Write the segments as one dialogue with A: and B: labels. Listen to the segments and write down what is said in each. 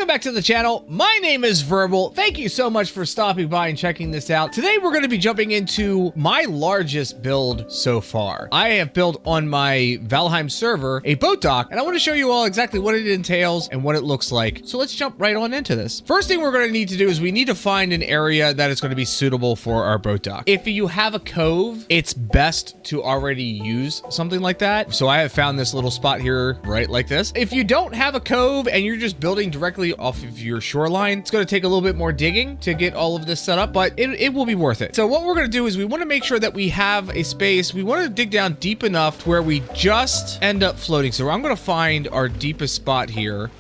A: Welcome back to the channel. My name is Verbal. Thank you so much for stopping by and checking this out. Today we're going to be jumping into my largest build so far. I have built on my Valheim server a boat dock, and I want to show you all exactly what it entails and what it looks like. So let's jump right on into this. First thing we're going to need to do is we need to find an area that is going to be suitable for our boat dock. If you have a cove, it's best to already use something like that. So I have found this little spot here, right like this. If you don't have a cove and you're just building directly off of your shoreline, it's going to take a little bit more digging to get all of this set up, but it will be worth it. So what we're going to do is we want to make sure that we have a space. We want to dig down deep enough to where we just end up floating. So I'm going to find our deepest spot here,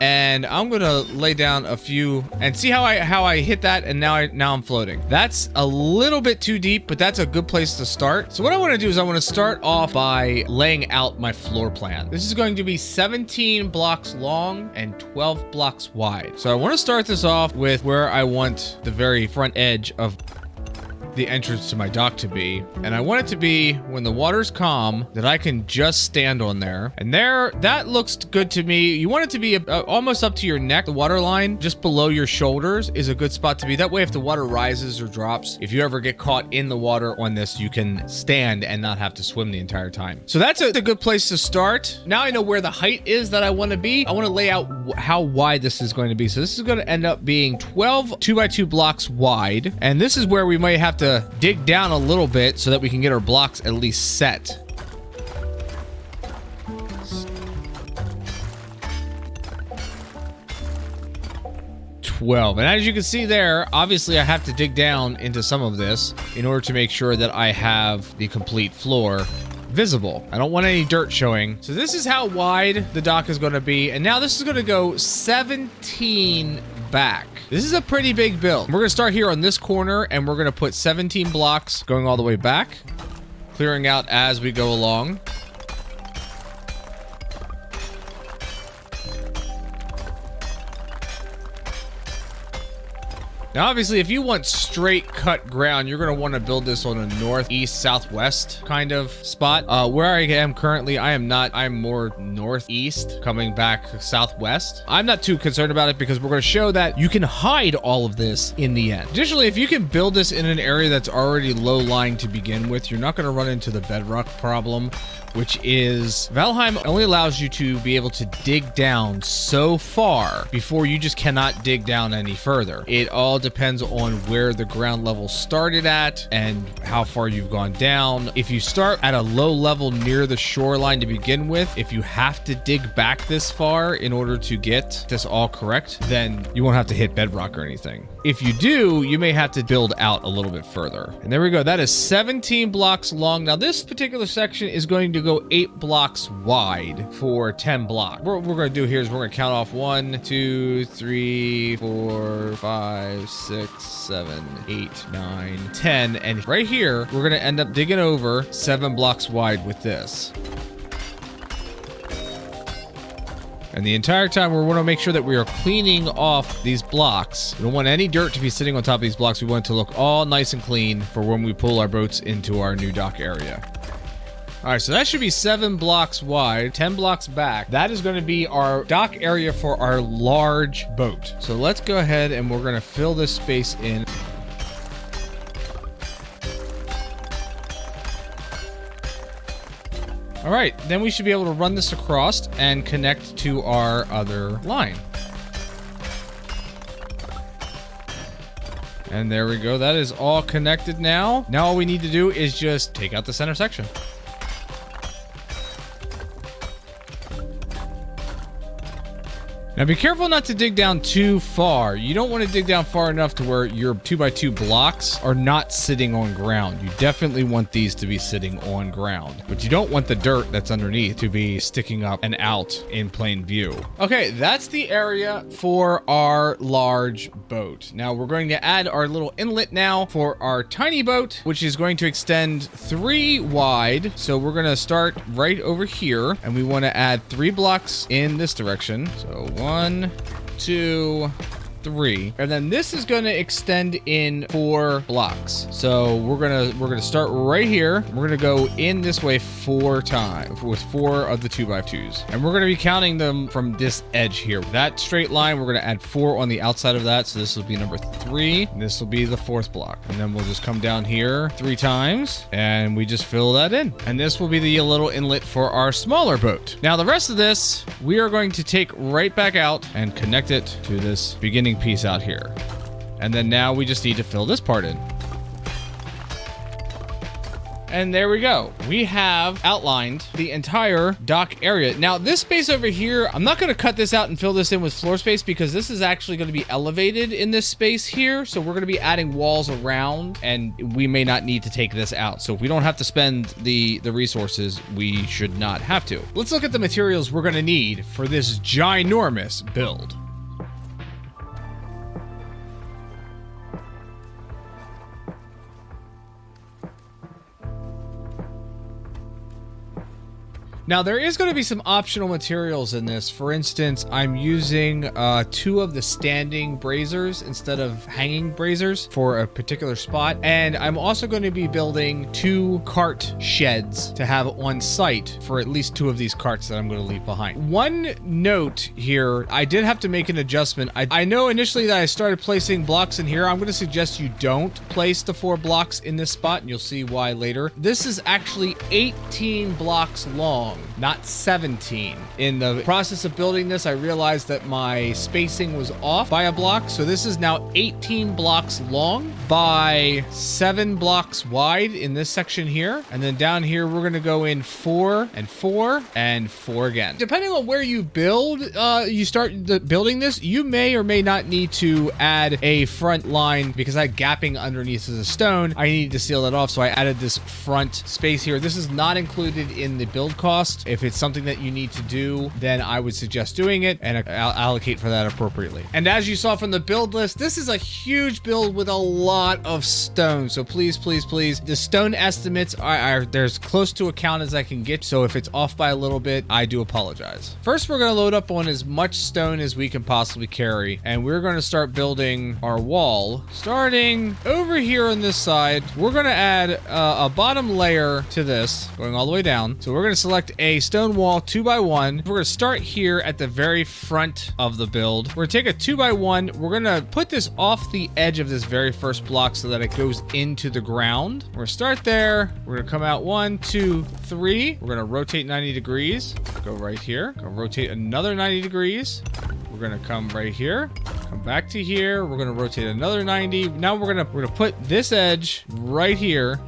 A: and I'm gonna lay down a few and see how I hit that, and now I'm floating. That's a little bit too deep, but that's a good place to start. So what I want to do is I want to start off by laying out my floor plan. This is going to be 17 blocks long and 12 blocks wide. So I want to start this off with where I want the very front edge of the entrance to my dock to be, and I want it to be when the water's calm that I can just stand on there. And there, that looks good to me. You want it to be almost up to your neck. The water line just below your shoulders is a good spot to be. That way, if the water rises or drops, if you ever get caught in the water on this, you can stand and not have to swim the entire time. So that's a good place to start. Now I know where the height is that I want to be. I want to lay out how wide this is going to be. So this is going to end up being 12 2x2 blocks wide, and this is where we might have to dig down a little bit so that we can get our blocks at least set. And as you can see there, obviously I have to dig down into some of this in order to make sure that I have the complete floor visible. I don't want any dirt showing. So this is how wide the dock is going to be. And now this is going to go 17 back. This is a pretty big build. We're going to start here on this corner, and we're going to put 17 blocks going all the way back, clearing out as we go along. Now, obviously, if you want straight cut ground, you're going to want to build this on a northeast, southwest kind of spot. Where I am currently, I am not. I'm more northeast, coming back southwest. I'm not too concerned about it because we're going to show that you can hide all of this in the end. Additionally, if you can build this in an area that's already low-lying to begin with, you're not going to run into the bedrock problem, which is Valheim only allows you to be able to dig down so far before you just cannot dig down any further. It all depends on where the ground level started at and how far you've gone down. If you start at a low level near the shoreline to begin with, if you have to dig back this far in order to get this all correct, then you won't have to hit bedrock or anything. If you do, you may have to build out a little bit further. And there we go. That is 17 blocks long. Now this particular section is going to go 8 blocks wide for 10 blocks. What we're going to do here is we're going to count off 1, 2, 3, 4, 5, 6, 7, 8, 9, 10. And right here, we're going to end up digging over 7 blocks wide with this. And the entire time, we want to make sure that we are cleaning off these blocks. We don't want any dirt to be sitting on top of these blocks. We want it to look all nice and clean for when we pull our boats into our new dock area. All right, so that should be 7 blocks wide, 10 blocks back. That is going to be our dock area for our large boat. So let's go ahead and we're going to fill this space in. All right, then we should be able to run this across and connect to our other line. And there we go. That is all connected now. Now all we need to do is just take out the center section. Now be careful not to dig down too far. You don't want to dig down far enough to where your 2x2 blocks are not sitting on ground. You definitely want these to be sitting on ground, but you don't want the dirt that's underneath to be sticking up and out in plain view. Okay, that's the area for our large boat. Now we're going to add our little inlet now for our tiny boat, which is going to extend 3 wide. So we're going to start right over here, and we want to add 3 blocks in this direction. So 1, 2, 3. And then this is going to extend in 4 blocks. So we're gonna start right here. We're gonna go in this way 4 times with 4 of the 2x2s. And we're gonna be counting them from this edge here. That straight line, we're gonna add 4 on the outside of that. So this will be number 3. And this will be the 4th block. And then we'll just come down here 3 times and we just fill that in. And this will be the little inlet for our smaller boat. Now the rest of this, we are going to take right back out and connect it to this beginning piece out here. And then now we just need to fill this part in. And there we go. We have outlined the entire dock area. Now, this space over here, I'm not going to cut this out and fill this in with floor space because this is actually going to be elevated in this space here. So we're going to be adding walls around and we may not need to take this out. So if we don't have to spend the resources, we should not have to. Let's look at the materials we're going to need for this ginormous build. Now, there is going to be some optional materials in this. For instance, I'm using 2 of the standing braziers instead of hanging braziers for a particular spot. And I'm also going to be building 2 cart sheds to have on site for at least 2 of these carts that I'm going to leave behind. One note here, I did have to make an adjustment. I know initially that I started placing blocks in here. I'm going to suggest you don't place the 4 blocks in this spot, and you'll see why later. This is actually 18 blocks long, not 17. In the process of building this, I realized that my spacing was off by a block. So this is now 18 blocks long by 7 blocks wide in this section here. And then down here, we're going to go in 4 and 4 and 4 again. Depending on where you build, you start building this, you may or may not need to add a front line because I had gapping underneath the stone. I needed to seal that off. So I added this front space here. This is not included in the build cost. If it's something that you need to do, then I would suggest doing it and I'll allocate for that appropriately. And as you saw from the build list, this is a huge build with a lot of stone. So please, please, please, the stone estimates are there's close to a count as I can get. So if it's off by a little bit, I do apologize. First, we're going to load up on as much stone as we can possibly carry. And we're going to start building our wall. Starting over here on this side, we're going to add a bottom layer to this, going all the way down. So we're going to select a stone wall 2x1. We're going to start here at the very front of the build. We're going to take a 2x1. We're going to put this off the edge of this very first block so that it goes into the ground. We're going to start there. We're going to come out 1, 2, 3. We're going to rotate 90 degrees. Go right here. Go rotate another 90 degrees. We're going to come right here. Come back to here. We're going to rotate another 90. Now we're going to put this edge right here,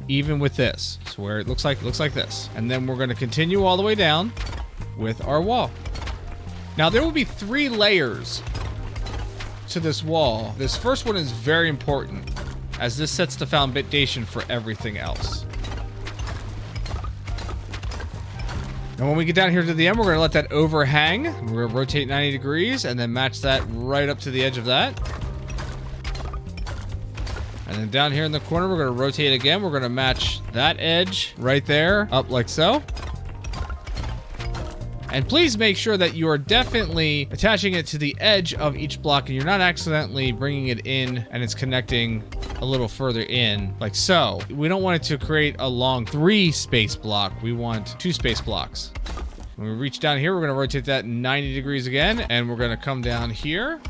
A: even with this. So where it looks like this. And then we're going to continue all the way down with our wall. Now there will be 3 layers to this wall. This first one is very important as this sets the foundation for everything else. And when we get down here to the end, we're going to let that overhang. We're going to rotate 90 degrees and then match that right up to the edge of that. And then down here in the corner, we're going to rotate again. We're going to match that edge right there, up like so. And please make sure that you are definitely attaching it to the edge of each block and you're not accidentally bringing it in and it's connecting a little further in, like so. We don't want it to create a long 3 space block. We want 2 space blocks. When we reach down here, we're going to rotate that 90 degrees again, and we're going to come down here.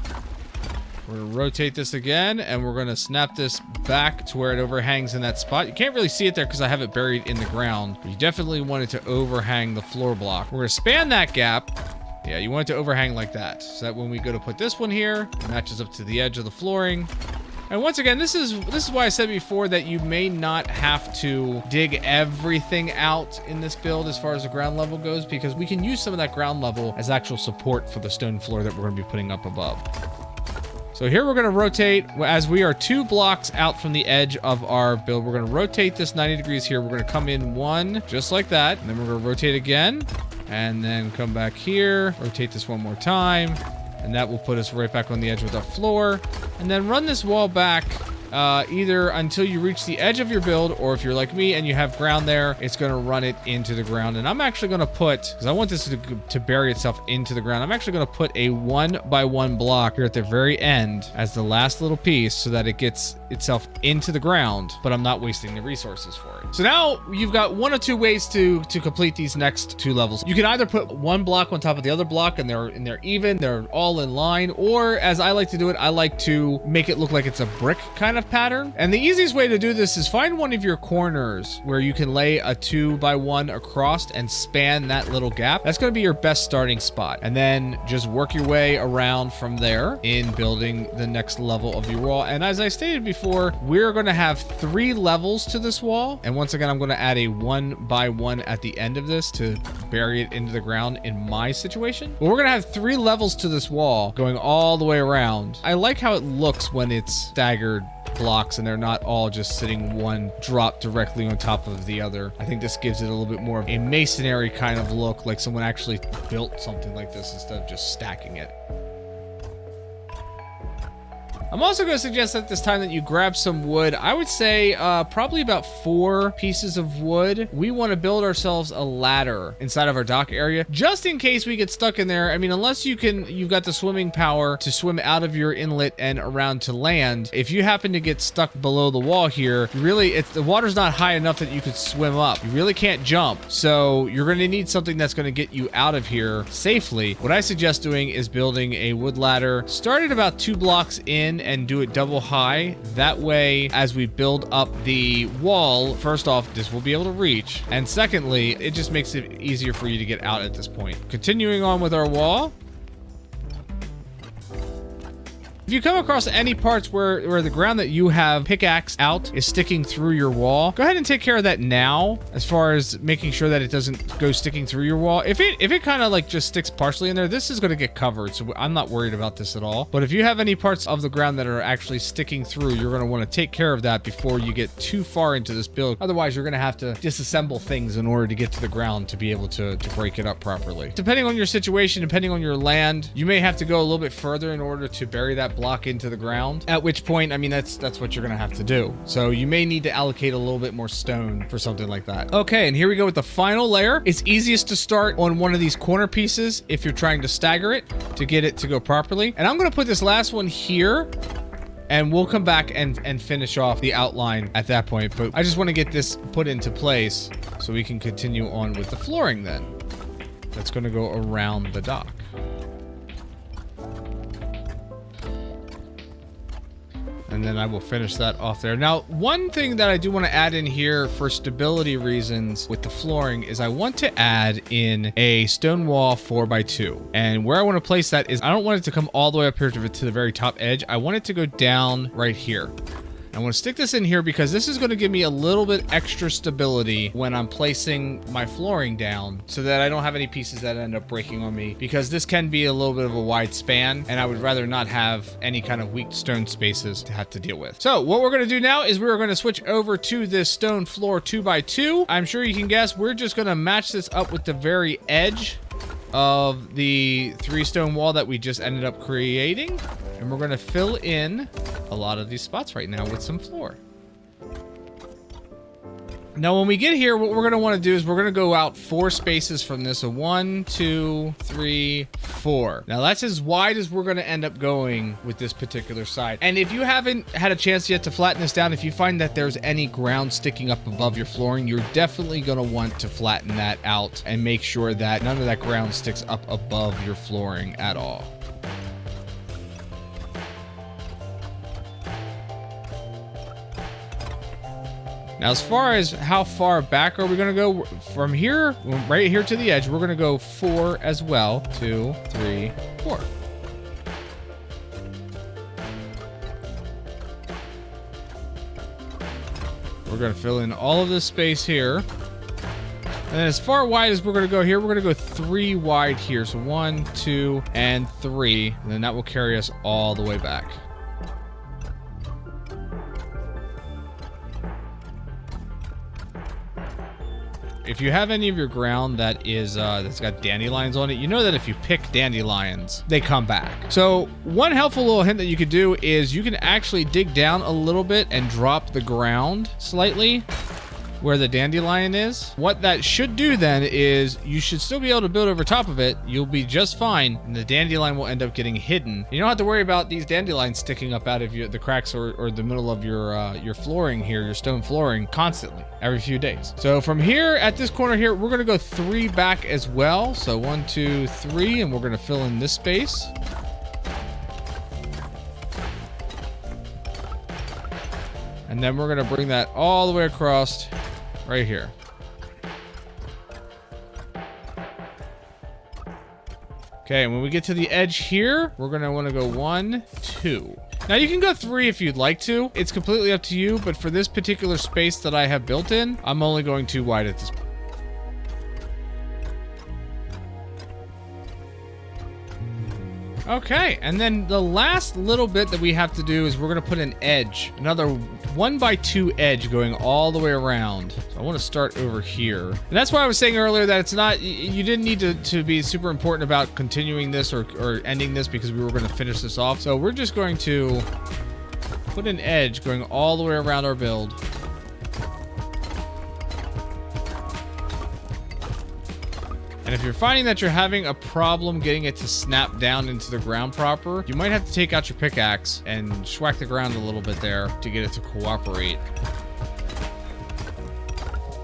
A: We're going to rotate this again, and we're going to snap this back to where it overhangs in that spot. You can't really see it there because I have it buried in the ground, but you definitely want it to overhang the floor block. We're going to span that gap. Yeah, you want it to overhang like that, so that when we go to put this one here, it matches up to the edge of the flooring. And once again, this is why I said before that you may not have to dig everything out in this build as far as the ground level goes, because we can use some of that ground level as actual support for the stone floor that we're going to be putting up above. So here we're going to rotate, as we are 2 blocks out from the edge of our build, we're going to rotate this 90 degrees here. We're going to come in 1, just like that. And then we're going to rotate again, and then come back here, rotate this 1 more time. And that will put us right back on the edge with our floor. And then run this wall back either until you reach the edge of your build, or if you're like me and you have ground there, it's going to run it into the ground. And I'm actually going to put, because I want this to bury itself into the ground, I'm actually going to put a 1x1 block here at the very end as the last little piece so that it gets itself into the ground, but I'm not wasting the resources for it. So now you've got one or two ways to complete these next two levels. You can either put one block on top of the other block and they're even, they're all in line, or as I like to do it, I like to make it look like it's a brick kind of pattern. And the easiest way to do this is find one of your corners where you can lay a 2x1 across and span that little gap. That's going to be your best starting spot. And then just work your way around from there in building the next level of your wall. And as I stated before, we're going to have 3 levels to this wall. And once again, I'm going to add a 1x1 at the end of this to bury it into the ground in my situation. But we're going to have 3 levels to this wall going all the way around. I like how it looks when it's staggered blocks and they're not all just sitting one drop directly on top of the other. I think this gives it a little bit more of a masonry kind of look, like someone actually built something like this instead of just stacking it. I'm also going to suggest at this time that you grab some wood. I would say probably about 4 pieces of wood. We want to build ourselves a ladder inside of our dock area, just in case we get stuck in there. I mean, unless you've got the swimming power to swim out of your inlet and around to land. If you happen to get stuck below the wall here, really, the water's not high enough that you could swim up. You really can't jump. So you're going to need something that's going to get you out of here safely. What I suggest doing is building a wood ladder. Start at about 2 blocks in and do it double high. That way, as we build up the wall, first off, this will be able to reach. And secondly, it just makes it easier for you to get out at this point. Continuing on with our wall. If you come across any parts where the ground that you have pickaxed out is sticking through your wall, go ahead and take care of that now, as far as making sure that it doesn't go sticking through your wall. If it kind of like just sticks partially in there, this is going to get covered, so I'm not worried about this at all. But if you have any parts of the ground that are actually sticking through, you're going to want to take care of that before you get too far into this build. Otherwise, you're going to have to disassemble things in order to get to the ground to be able to break it up properly. Depending on your situation, depending on your land, you may have to go a little bit further in order to bury that block into the ground, at which point, I mean, that's what you're gonna have to do. So you may need to allocate a little bit more stone for something like that. Okay, and here we go with the final layer. It's easiest to start on one of these corner pieces if you're trying to stagger it to get it to go properly. And I'm gonna put this last one here, and we'll come back and finish off the outline at that point. But I just want to get this put into place so we can continue on with the flooring then. That's gonna go around the dock. And then I will finish that off there. Now, one thing that I do want to add in here for stability reasons with the flooring is I want to add in a stone wall 4x2. And where I want to place that is I don't want it to come all the way up here to the very top edge. I want it to go down right here. I want to stick this in here because this is going to give me a little bit extra stability when I'm placing my flooring down so that I don't have any pieces that end up breaking on me, because this can be a little bit of a wide span and I would rather not have any kind of weak stone spaces to have to deal with. So what we're going to do now is we're going to switch over to this stone floor 2x2. I'm sure you can guess we're just going to match this up with the very edge of the 3 stone wall that we just ended up creating. And we're going to fill in a lot of these spots right now with some floor. Now, when we get here, what we're going to want to do is we're going to go out 4 spaces from this. So 1, 2, 3, 4. Now, that's as wide as we're going to end up going with this particular side. And if you haven't had a chance yet to flatten this down, if you find that there's any ground sticking up above your flooring, you're definitely going to want to flatten that out and make sure that none of that ground sticks up above your flooring at all. Now, as far as how far back are we going to go from here, right here to the edge, we're going to go 4 as well. 2, 3, 4. We're going to fill in all of this space here. And then as far wide as we're going to go here, we're going to go 3 wide here. So 1, 2, and 3. And then that will carry us all the way back. If you have any of your ground that is that's got dandelions on it, you know that if you pick dandelions, they come back. So one helpful little hint that you could do is you can actually dig down a little bit and drop the ground slightly where the dandelion is. What that should do then is you should still be able to build over top of it. You'll be just fine, and the dandelion will end up getting hidden. You don't have to worry about these dandelions sticking up out of the cracks or the middle of your flooring here, your stone flooring, constantly every few days. So from here at this corner here, we're gonna go 3 back as well. So 1, 2, 3, and we're gonna fill in this space. And then we're gonna bring that all the way across right here. Okay, and when we get to the edge here, we're gonna wanna go 1, 2. Now you can go 3 if you'd like to. It's completely up to you, but for this particular space that I have built in, I'm only going 2 wide at this point. Okay, and then the last little bit that we have to do is we're gonna put an edge, another 1x2 edge going all the way around. So I want to start over here. And that's why I was saying earlier that it's not, you didn't need to be super important about continuing this or ending this because we were gonna finish this off. So we're just going to put an edge going all the way around our build. And if you're finding that you're having a problem getting it to snap down into the ground proper, you might have to take out your pickaxe and schwack the ground a little bit there to get it to cooperate.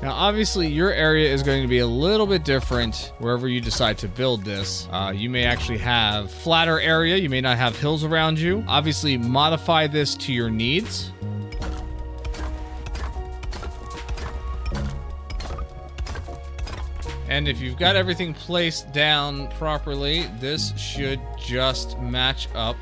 A: Now, obviously, your area is going to be a little bit different wherever you decide to build this. You may actually have flatter area. You may not have hills around you. Obviously, modify this to your needs. And if you've got everything placed down properly, this should just match up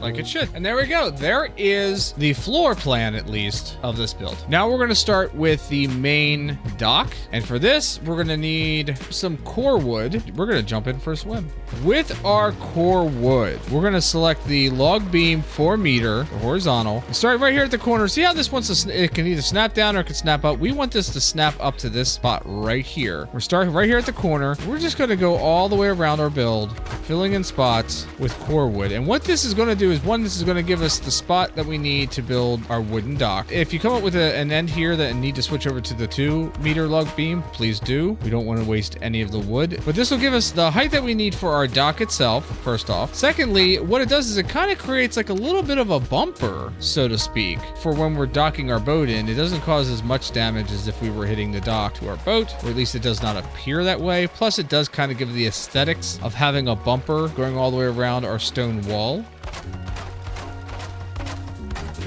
A: like it should. And there we go. There is the floor plan, at least, of this build. Now we're going to start with the main dock. And for this, we're going to need some core wood. We're going to jump in for a swim. With our core wood, we're going to select the log beam 4 meter horizontal. Start right here at the corner. See how this wants to, it can either snap down or it can snap up. We want this to snap up to this spot right here. We're starting right here at the corner. We're just going to go all the way around our build, filling in spots with core wood. And what this is going to do is, one, this is going to give us the spot that we need to build our wooden dock. If you come up with an end here that need to switch over to the 2 meter log beam, please do. We don't want to waste any of the wood. But this will give us the height that we need for our dock itself, first off. Secondly, what it does is it kind of creates like a little bit of a bumper, so to speak, for when we're docking our boat in. It doesn't cause as much damage as if we were hitting the dock to our boat, or at least it does not appear that way. Plus, it does kind of give the aesthetics of having a bumper going all the way around our stone wall.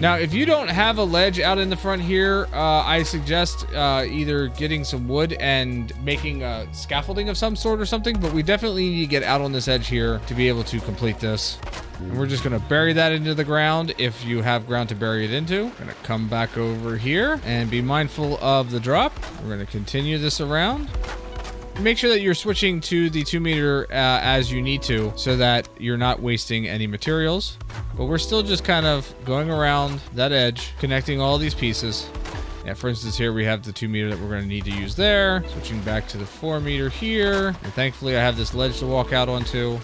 A: Now, if you don't have a ledge out in the front here, I suggest either getting some wood and making a scaffolding of some sort or something, but we definitely need to get out on this edge here to be able to complete this. And we're just going to bury that into the ground if you have ground to bury it into. We're going to come back over here and be mindful of the drop. We're going to continue this around. Make sure that you're switching to the 2 meter as you need to so that you're not wasting any materials. But we're still just kind of going around that edge, connecting all these pieces. Yeah, for instance, here we have the 2 meter that we're going to need to use there. Switching back to the 4 meter here. And thankfully, I have this ledge to walk out onto.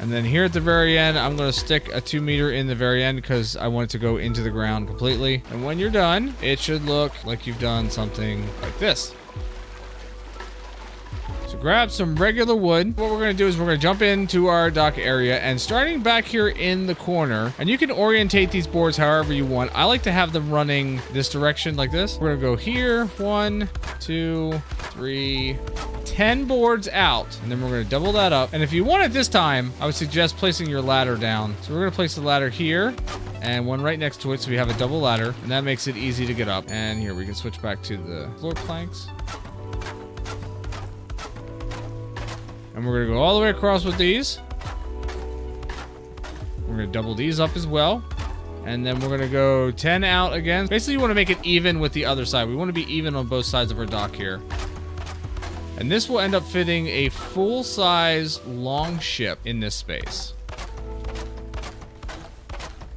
A: And then here at the very end, I'm going to stick a 2 meter in the very end because I want it to go into the ground completely. And when you're done, it should look like you've done something like this. So grab some regular wood. What we're going to do is we're going to jump into our dock area, and starting back here in the corner, and you can orientate these boards however you want. I like to have them running this direction like this. We're going to go here, 1, 2, 3, 10 boards out, and then we're going to double that up. And if you want it this time, I would suggest placing your ladder down. So we're going to place the ladder here and one right next to it, so we have a double ladder, and that makes it easy to get up. And here we can switch back to the floor planks. And we're going to go all the way across with these. We're going to double these up as well. And then we're going to go 10 out again. Basically, you want to make it even with the other side. We want to be even on both sides of our dock here. And this will end up fitting a full-size long ship in this space.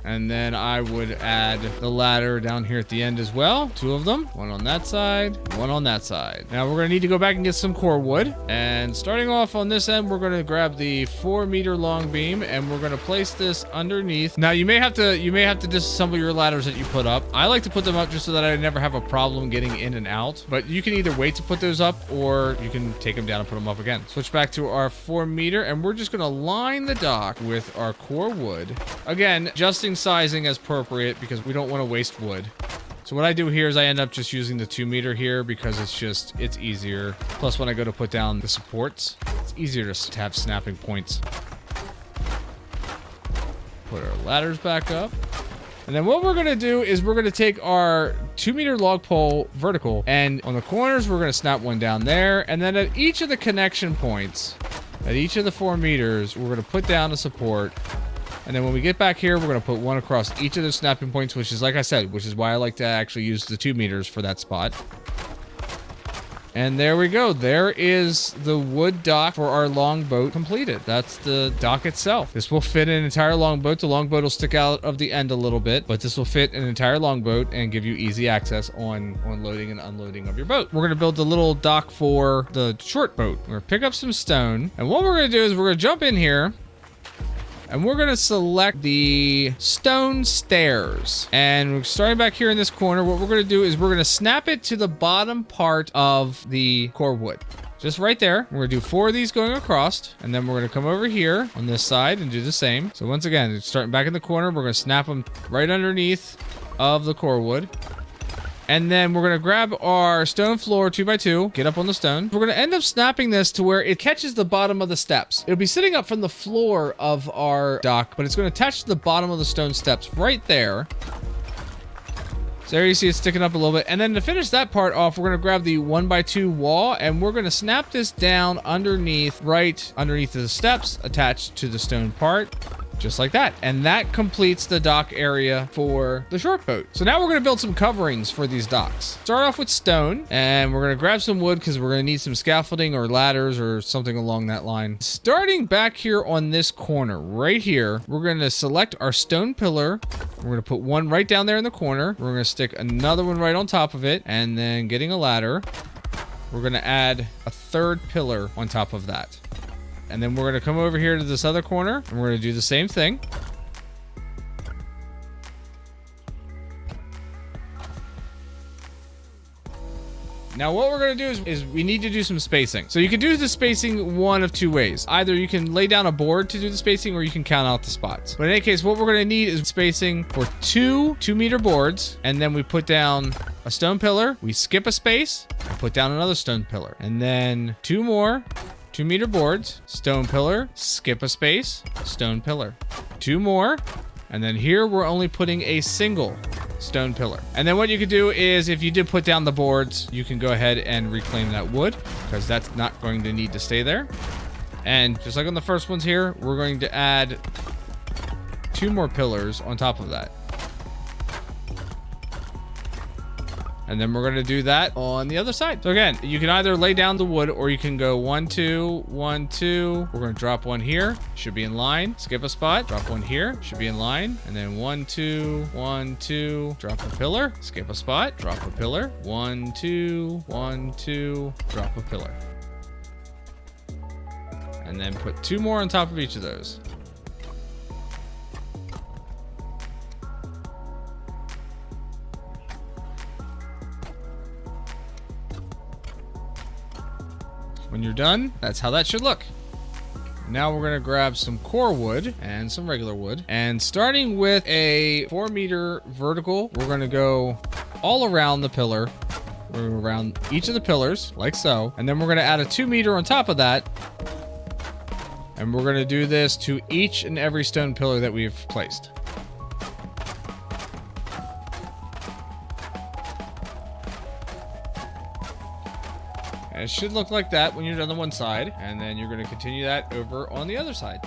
A: And then I would add the ladder down here at the end as well. 2 of them. 1 on that side, 1 on that side. Now we're going to need to go back and get some core wood. And starting off on this end, we're going to grab the 4-meter long beam and we're going to place this underneath. Now you may have to disassemble your ladders that you put up. I like to put them up just so that I never have a problem getting in and out. But you can either wait to put those up or you can take them down and put them up again. Switch back to our 4-meter and we're just going to line the dock with our core wood. Again, adjusting sizing as appropriate because we don't want to waste wood. So what I do here is I end up just using the 2-meter here because it's easier. Plus when I go to put down the supports, it's easier to have snapping points. Put our ladders back up. And then what we're going to do is we're going to take our 2-meter log pole vertical and on the corners, we're going to snap one down there. And then at each of the connection points, at each of the 4 meters, we're going to put down a support. And then when we get back here, we're going to put one across each of the snapping points, which is, like I said, which is why I like to actually use the 2 meters for that spot. And there we go. There is the wood dock for our longboat completed. That's the dock itself. This will fit an entire longboat. The longboat will stick out of the end a little bit, but this will fit an entire longboat and give you easy access on loading and unloading of your boat. We're going to build the little dock for the short boat. We're going to pick up some stone. And what we're going to do is we're going to jump in here. And we're going to select the stone stairs. And starting back here in this corner, what we're going to do is we're going to snap it to the bottom part of the core wood. Just right there. We're going to do 4 of these going across. And then we're going to come over here on this side and do the same. So once again, starting back in the corner, we're going to snap them right underneath of the core wood. And then we're going to grab our stone floor 2x2, get up on the stone. We're going to end up snapping this to where it catches the bottom of the steps. It'll be sitting up from the floor of our dock, but it's going to attach to the bottom of the stone steps right there. So there you see it sticking up a little bit. And then to finish that part off, we're going to grab the 1x2 wall and we're going to snap this down underneath, right underneath the steps attached to the stone part. Just like that. And that completes the dock area for the short boat. So now we're going to build some coverings for these docks. Start off with stone and we're going to grab some wood because we're going to need some scaffolding or ladders or something along that line. Starting back here on this corner right here, we're going to select our stone pillar. We're going to put one right down there in the corner. We're going to stick another one right on top of it and then getting a ladder. We're going to add a 3rd pillar on top of that. And then we're going to come over here to this other corner and we're going to do the same thing. Now what we're going to do is we need to do some spacing. So you can do the spacing one of 2 ways. Either you can lay down a board to do the spacing or you can count out the spots. But in any case, what we're going to need is spacing for 2 2-meter boards. And then we put down a stone pillar. We skip a space and put down another stone pillar. And then 2 more 2-meter boards, stone pillar, skip a space, stone pillar. 2 more. And then here we're only putting a single stone pillar. And then what you could do is if you did put down the boards, you can go ahead and reclaim that wood because that's not going to need to stay there. And just like on the first ones here, we're going to add 2 more pillars on top of that. And then we're going to do that on the other side. So again, you can either lay down the wood or you can go 1, 2, 1, 2. We're going to drop one here. Should be in line. Skip a spot. Drop one here. Should be in line. And then 1, 2, 1, 2. Drop a pillar. Skip a spot. Drop a pillar. 1, 2, 1, 2. Drop a pillar. And then put 2 more on top of each of those. When you're done, that's how that should look. Now we're going to grab some core wood and some regular wood. And starting with a 4-meter vertical, we're going to go all around the pillar. We're around each of the pillars, like so. And then we're going to add a 2-meter on top of that. And we're going to do this to each and every stone pillar that we've placed. And it should look like that when you're done on one side, and then you're going to continue that over on the other side.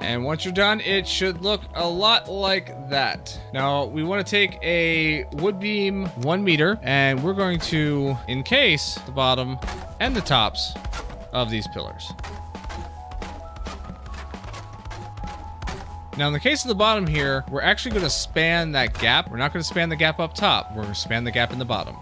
A: And once you're done, it should look a lot like that. Now, we want to take a wood beam 1 meter, and we're going to encase the bottom and the tops of these pillars. Now, in the case of the bottom here, we're actually going to span that gap. We're not going to span the gap up top. We're going to span the gap in the bottom.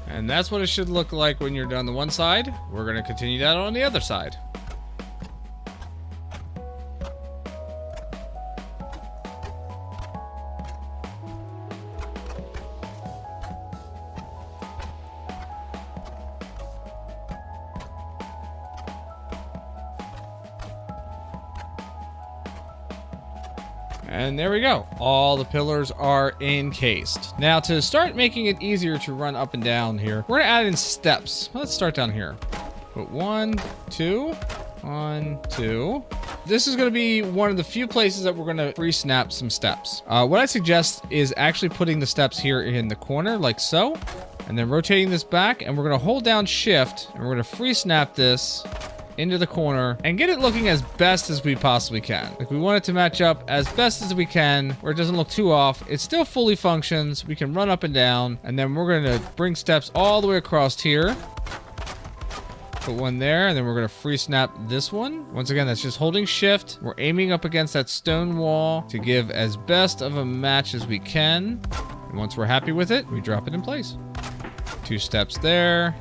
A: And that's what it should look like when you're done the one side. We're going to continue that on the other side. And there we go. All the pillars are encased. Now, to start making it easier to run up and down here, we're gonna add in steps. Let's start down here. Put 1, 2, 1, 2. This is gonna be one of the few places that we're gonna free snap some steps. What I suggest is actually putting the steps here in the corner, like so, and then rotating this back, and we're gonna hold down Shift, and we're gonna free snap this into the corner and get it looking as best as we possibly can. Like, we want it to match up as best as we can where it doesn't look too off. It still fully functions. We can run up and down, and then we're going to bring steps all the way across here. Put one there, and then we're going to free snap this one. Once again, that's just holding Shift. We're aiming up against that stone wall to give as best of a match as we can. And once we're happy with it, we drop it in place. 2 steps there.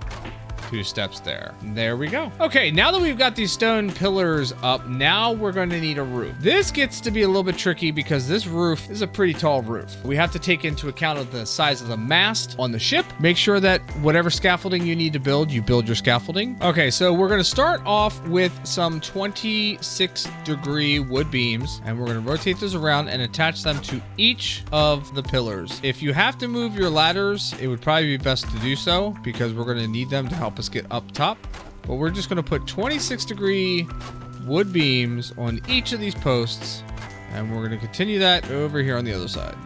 A: 2 steps there. There we go. Okay, now that we've got these stone pillars up, now we're going to need a roof. This gets to be a little bit tricky because this roof is a pretty tall roof. We have to take into account of the size of the mast on the ship. Make sure that whatever scaffolding you need to build, you build your scaffolding. Okay, so we're going to start off with some 26-degree wood beams, and we're going to rotate those around and attach them to each of the pillars. If you have to move your ladders, it would probably be best to do so because we're going to need them to help us get up top. But we're just going to put 26-degree wood beams on each of these posts, and we're going to continue that over here on the other side.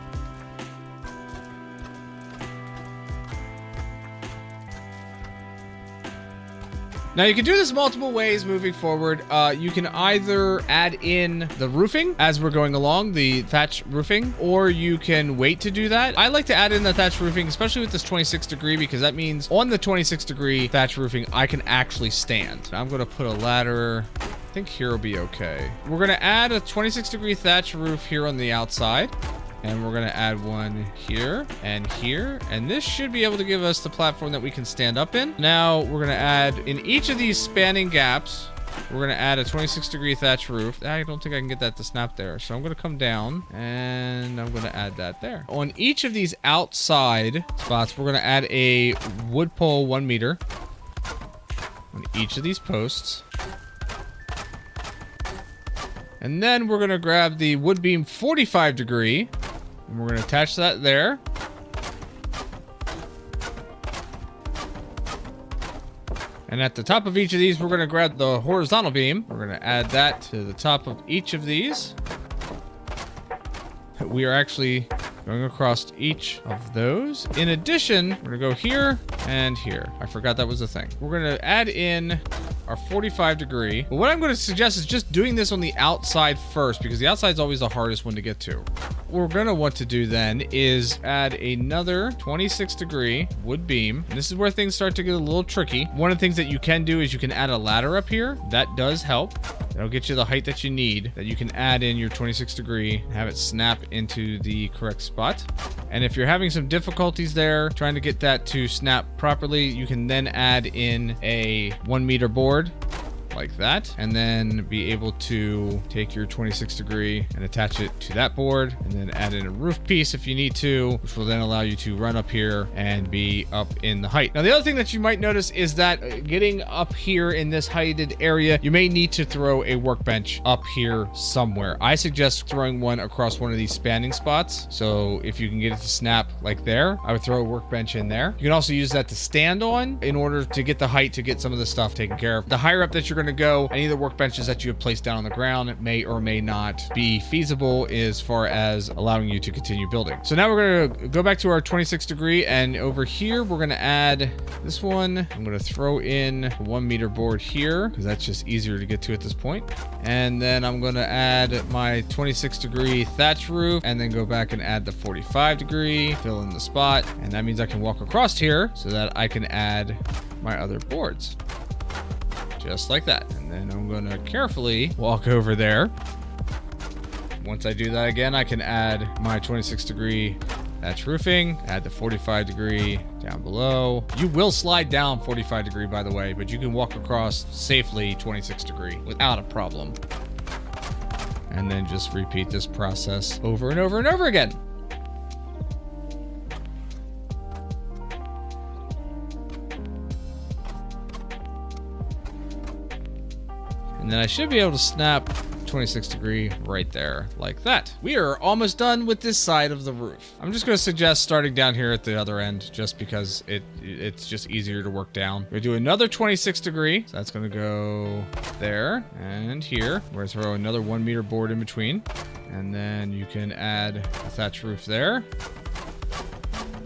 A: Now, you can do this multiple ways moving forward. You can either add in the roofing as we're going along, the thatch roofing, or you can wait to do that. I like to add in the thatch roofing, especially with this 26-degree, because that means on the 26-degree thatch roofing, I can actually stand. I'm going to put a ladder. I think here will be okay. We're going to add a 26-degree thatch roof here on the outside. And we're going to add one here and here. And this should be able to give us the platform that we can stand up in. Now, we're going to add in each of these spanning gaps, we're going to add a 26-degree thatch roof. I don't think I can get that to snap there. So I'm going to come down and I'm going to add that there. On each of these outside spots, we're going to add a wood pole 1 meter on each of these posts. And then we're going to grab the wood beam 45-degree. And we're going to attach that there. And at the top of each of these, we're going to grab the horizontal beam. We're going to add that to the top of each of these. We are actually going across each of those. In addition, we're going to go here and here. I forgot that was a thing. We're going to add in our 45-degree. But what I'm going to suggest is just doing this on the outside first, because the outside is always the hardest one to get to. What we're going to want to do then is add another 26-degree wood beam. And this is where things start to get a little tricky. One of the things that you can do is you can add a ladder up here. That does help. That'll get you the height that you need, that you can add in your 26-degree, have it snap into the correct spot. And if you're having some difficulties there, trying to get that to snap properly, you can then add in a 1 meter board like that, and then be able to take your 26-degree and attach it to that board, and then add in a roof piece if you need to, which will then allow you to run up here and be up in the height. Now, the other thing that you might notice is that getting up here in this heighted area, you may need to throw a workbench up here somewhere. I suggest throwing one across one of these spanning spots. So if you can get it to snap like there, I would throw a workbench in there. You can also use that to stand on in order to get the height to get some of the stuff taken care of. The higher up that you're going to go. Any of the workbenches that you have placed down on the ground may or may not be feasible as far as allowing you to continue building. So now we're going to go back to our 26 degree, and over here we're going to add this one. I'm going to throw in a 1 meter board here because that's just easier to get to at this point. And then I'm going to add my 26 degree thatch roof, and then go back and add the 45 degree, fill in the spot, and that means I can walk across here so that I can add my other boards. Just like that. And then I'm going to carefully walk over there. Once I do that again, I can add my 26 degree thatch roofing, add the 45 degree down below. You will slide down 45 degree, by the way, but you can walk across safely 26 degree without a problem. And then just repeat this process over and over and over again. And then I should be able to snap 26 degree right there like that. We are almost done with this side of the roof. I'm just going to suggest starting down here at the other end just because it's just easier to work down. We're going to do another 26 degree. So that's going to go there and here. We're going to throw another 1 meter board in between. And then you can add a thatch roof there.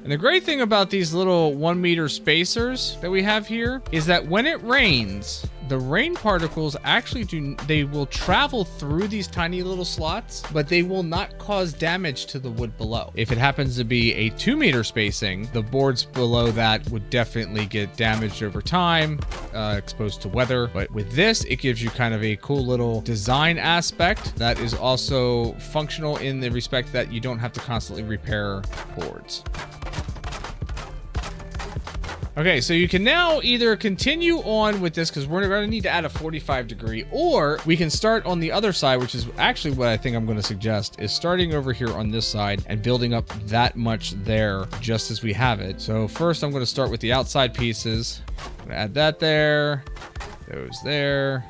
A: And the great thing about these little 1 meter spacers that we have here is that when it rains, the rain particles actually they will travel through these tiny little slots, but they will not cause damage to the wood below. If it happens to be a 2 meter spacing, the boards below that would definitely get damaged over time, exposed to weather. But with this, it gives you kind of a cool little design aspect that is also functional in the respect that you don't have to constantly repair boards. Okay, so you can now either continue on with this because we're going to need to add a 45 degree, or we can start on the other side, which is actually what I think I'm going to suggest, is starting over here on this side and building up that much there just as we have it. So first I'm going to start with the outside pieces. I'm going to add that there, those there.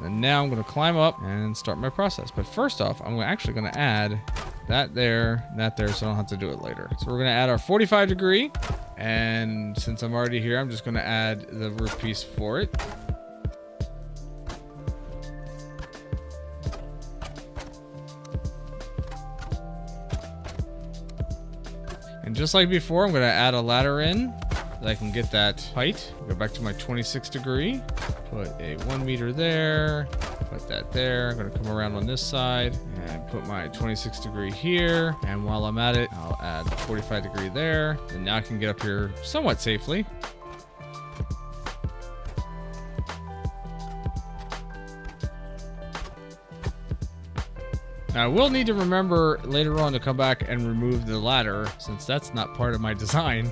A: And now I'm going to climb up and start my process. But first off, I'm actually going to add that there, so I don't have to do it later. So we're going to add our 45 degree. And since I'm already here, I'm just going to add the roof piece for it. And just like before, I'm going to add a ladder in so that I can get that height. Go back to my 26 degree. Put a 1 meter there. Put that there. I'm going to come around on this side and put my 26 degree here. And while I'm at it, I'll add the 45 degree there. And now I can get up here somewhat safely. Now, I will need to remember later on to come back and remove the ladder since that's not part of my design.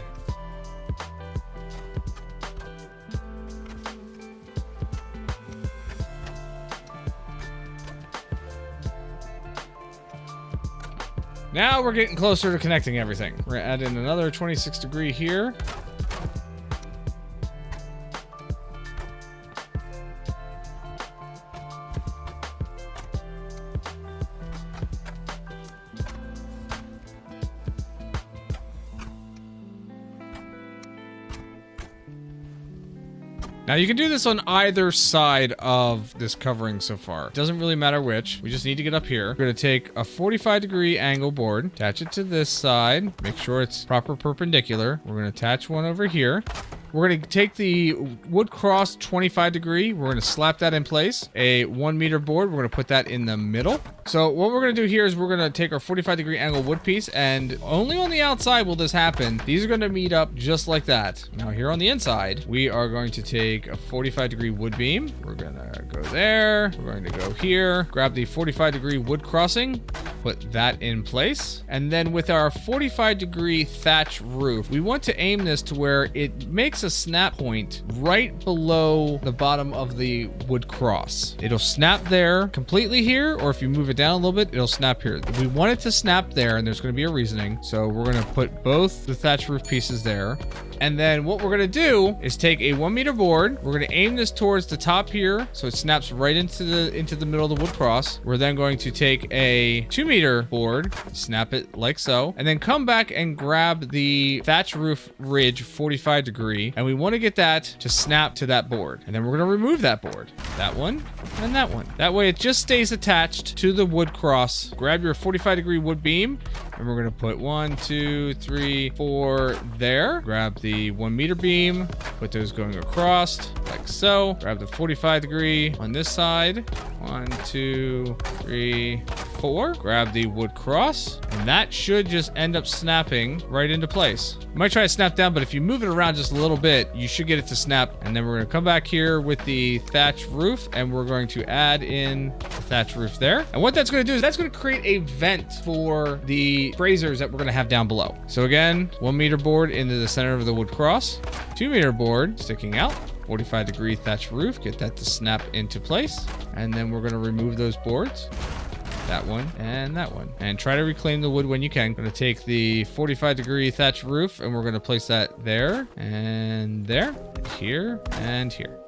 A: Now we're getting closer to connecting everything. We're gonna add in another 26 degree here. Now you can do this on either side of this covering so far. It doesn't really matter which. We just need to get up here. We're going to take a 45 degree angle board, attach it to this side, make sure it's proper perpendicular. We're going to attach one over here. We're going to take the wood cross 25 degree. We're going to slap that in place. A 1 meter board. We're going to put that in the middle. So what we're going to do here is we're going to take our 45 degree angle wood piece, and only on the outside will this happen. These are going to meet up just like that. Now here on the inside, we are going to take a 45 degree wood beam. We're going to go there. We're going to go here. Grab the 45 degree wood crossing. Put that in place. And then with our 45 degree thatch roof, we want to aim this to where it makes a snap point right below the bottom of the wood cross. It'll snap there completely here, or if you move it down a little bit, it'll snap here. We want it to snap there, and there's going to be a reasoning. So we're going to put both the thatch roof pieces there. And then what we're going to do is take a 1 meter board. We're going to aim this towards the top here, so it snaps right into the middle of the wood cross. We're then going to take a 2 meter board, snap it like so, and then come back and grab the thatch roof ridge 45 degree, and we want to get that to snap to that board. And then we're going to remove that board, that one and that one. That way it just stays attached to the wood cross. Grab your 45 degree wood beam, and we're going to put 1, 2, 3, 4 there. Grab the 1 meter beam, put those going across like so. Grab the 45 degree on this side. 1, 2, 3, 4. Grab the wood cross, and that should just end up snapping right into place. You might try to snap down, but if you move it around just a little bit, you should get it to snap. And then we're going to come back here with the thatch roof, and we're going to add in the thatch roof there. And what that's going to do is that's going to create a vent for the brazers that we're going to have down below. So again, 1 meter board into the center of the wood cross, 2 meter board sticking out, 45 degree thatch roof, get that to snap into place. And then we're going to remove those boards, that one and that one, and try to reclaim the wood when you can. I'm going to take the 45 degree thatch roof, and we're going to place that there and there, and here and here.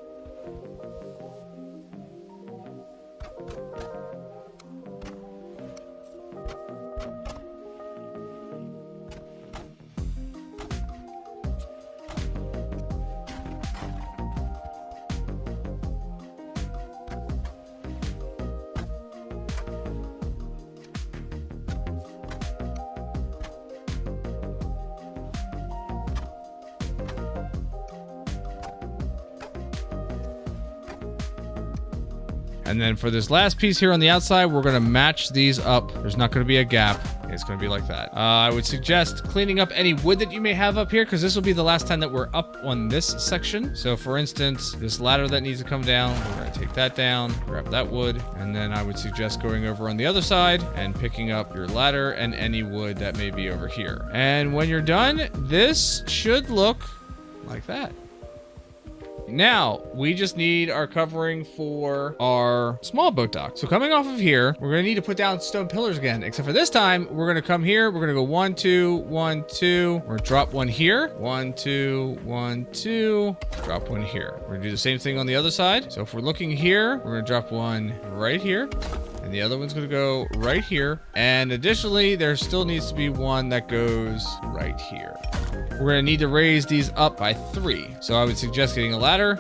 A: And then for this last piece here on the outside, we're going to match these up. There's not going to be a gap. It's going to be like that. I would suggest cleaning up any wood that you may have up here, because this will be the last time that we're up on this section. So for instance, this ladder that needs to come down, we're going to take that down, grab that wood, and then I would suggest going over on the other side and picking up your ladder and any wood that may be over here. And when you're done, this should look like that. Now, we just need our covering for our small boat dock. So coming off of here, we're going to need to put down stone pillars again, except for this time, we're going to come here. We're going to go 1, 2, 1, 2. We're going to drop one here. 1, 2, 1, 2. Drop one here. We're going to do the same thing on the other side. So if we're looking here, we're going to drop one right here. And the other one's going to go right here. And additionally, there still needs to be one that goes right here. We're going to need to raise these up by 3. So I would suggest getting a ladder.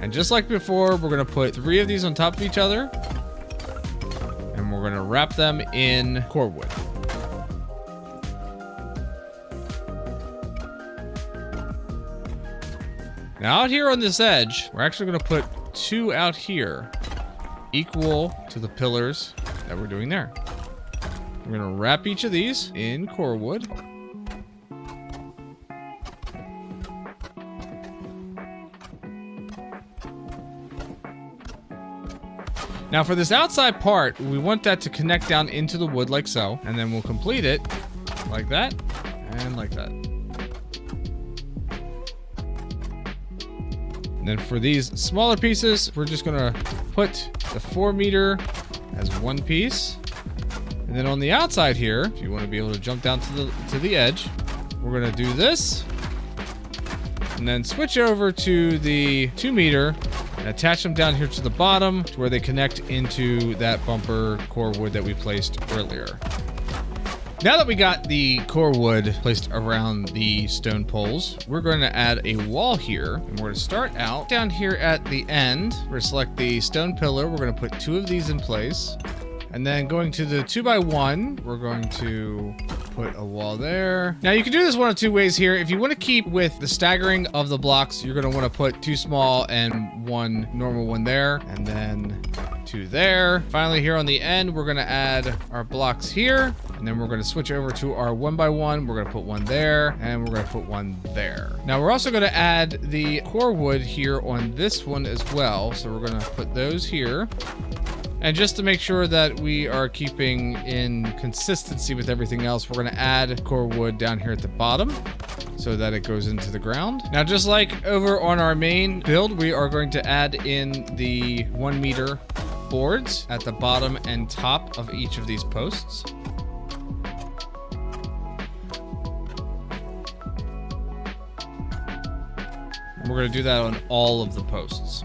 A: And just like before, we're going to put 3 of these on top of each other. And we're going to wrap them in core wood. Now out here on this edge, we're actually going to put 2 out here, equal to the pillars that we're doing there. We're going to wrap each of these in core wood. Now for this outside part, we want that to connect down into the wood like so, and then we'll complete it like that and like that. And then for these smaller pieces, we're just gonna put the 4 meter as one piece. And then on the outside here, if you want to be able to jump down to the edge, we're gonna do this. And then switch over to the 2 meter and attach them down here to the bottom to where they connect into that bumper core wood that we placed earlier. Now that we got the core wood placed around the stone poles, we're going to add a wall here, and we're going to start out down here at the end. We're going to select the stone pillar. We're going to put 2 of these in place. And then going to the 2x1, we're going to put a wall there. Now you can do this one of 2 ways here. If you want to keep with the staggering of the blocks, you're going to want to put 2 small and 1 normal one there, and then 2 there. Finally, here on the end, we're going to add our blocks here, and then we're going to switch over to our 1x1. We're going to put 1 there, and we're going to put 1 there. Now we're also going to add the core wood here on this one as well. So we're going to put those here. And just to make sure that we are keeping in consistency with everything else, we're going to add core wood down here at the bottom. so that it goes into the ground. Now, just like over on our main build, we are going to add in the 1 meter boards at the bottom and top of each of these posts. And we're going to do that on all of the posts.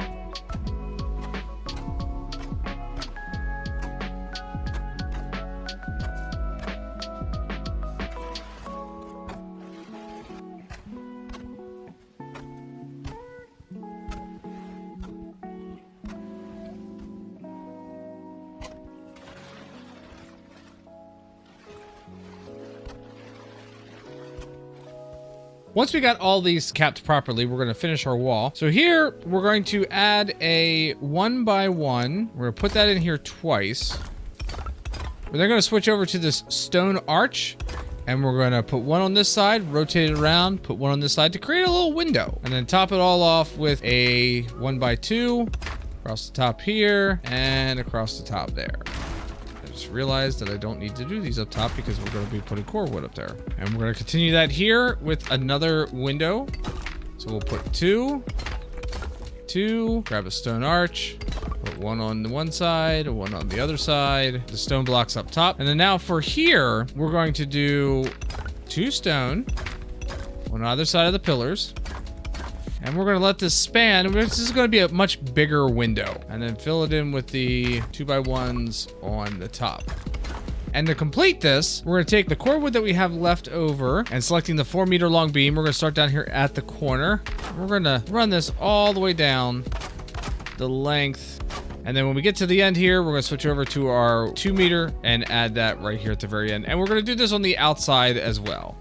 A: Once we got all these capped properly, we're going to finish our wall. So here, we're going to add a 1x1. We're going to put that in here twice. We're then going to switch over to this stone arch. And we're going to put one on this side, rotate it around, put one on this side to create a little window. And then top it all off with a 1x2 across the top here and across the top there. Just realized that I don't need to do these up top because we're going to be putting core wood up there. And we're going to continue that here with another window. So we'll put two, grab a stone arch, put one on the one side, one on the other side, the stone blocks up top. And then now for here, we're going to do 2 stone on either side of the pillars. And we're going to let this span. This is going to be a much bigger window. And then fill it in with the 2x1s on the top. And to complete this, we're going to take the core wood that we have left over and selecting the 4 meter long beam. We're going to start down here at the corner. We're going to run this all the way down the length. And then when we get to the end here, we're going to switch over to our 2 meter and add that right here at the very end. And we're going to do this on the outside as well.